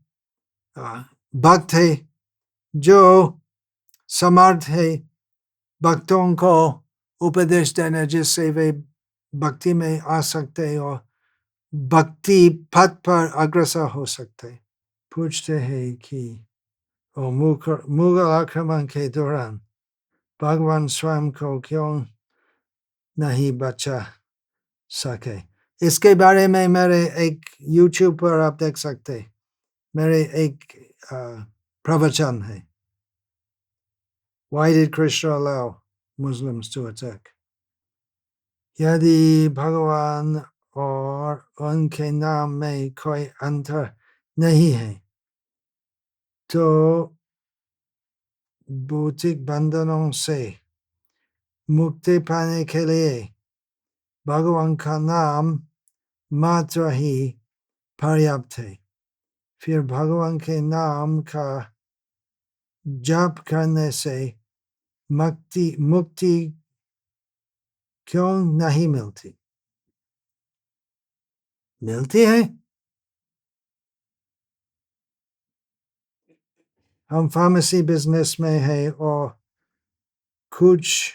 भक्त है जो समर्थ है भक्तों को उपदेश देना, जिससे वे भक्ति में आ सकते हैं और भक्ति पथ पर अग्रसर हो सकते। पूछते हैं कि मुगल आक्रमण के दौरान भगवान स्वयं को क्यों नहीं बचा सके? इसके बारे में मेरे एक YouTube पर आप देख सकते, मेरे एक प्रवचन है, Why did Krishna allow Muslims to attack? यदि भगवान और उनके नाम में कोई अंतर नहीं है तो भौतिक बंधनों से मुक्ति पाने के लिए भगवान का नाम मात्र ही पर्याप्त है। फिर भगवान के नाम का जप करने से मुक्ति क्यों नहीं मिलती? मिलती है। हम फार्मेसी बिजनेस में है और कुछ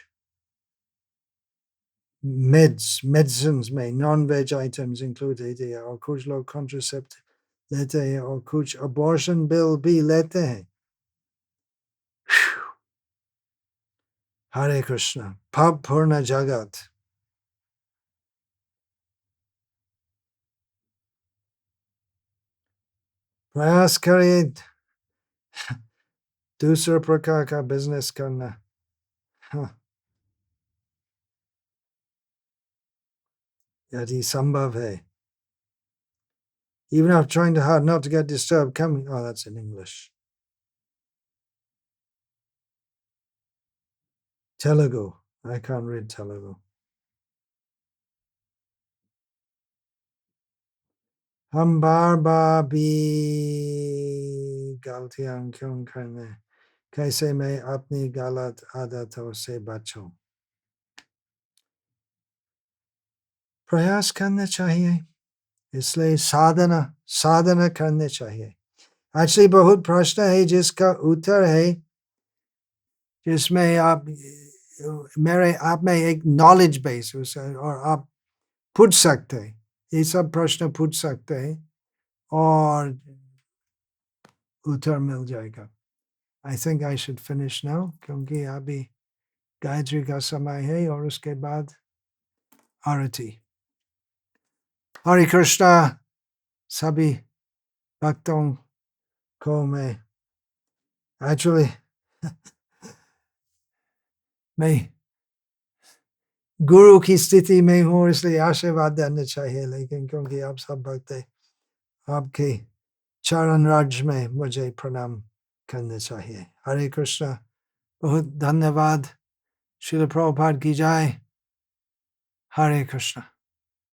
मेडिसिन में नॉन वेज आइटम्स इंक्लूडेड है, और कुछ लोग कॉन्ट्रासेप्टिव लेते हैं और कुछ अबॉर्शन बिल भी लेते हैं। हरे कृष्ण, पाप पूर्ण जगत। प्रयास करिए दूसरे प्रकार का बिजनेस करना। यदि संभव है। Even if trying hard not to get disturbed, coming. Oh, that's in English. Telugu. I can't read Telugu. हम बार बार भी गलतियां क्यों करने? कैसे मैं अपनी गलत आदतों से बचूं? प्रयास करना चाहिए, इसलिए साधना करने चाहिए। एक्चुअली बहुत प्रश्न है जिसका उत्तर है, जिसमें आप मेरे आप में एक नॉलेज बेस और आप पूछ सकते हैं, ये सब प्रश्न पूछ सकते हैं और उत्तर मिल जाएगा। I think I should finish now, क्योंकि अभी गायत्री का समय है और उसके बाद आरती। हरे कृष्णा सभी भक्तों को मैं एक्चुअली मैं गुरु की स्थिति में हूँ, इसलिए आशीर्वाद देना चाहिए, लेकिन क्योंकि आप सब भक्त हैं, आपके चरण राज में मुझे प्रणाम करना चाहिए। हरे कृष्णा, बहुत धन्यवाद। श्रील प्रभुपाद की जय। हरे कृष्णा।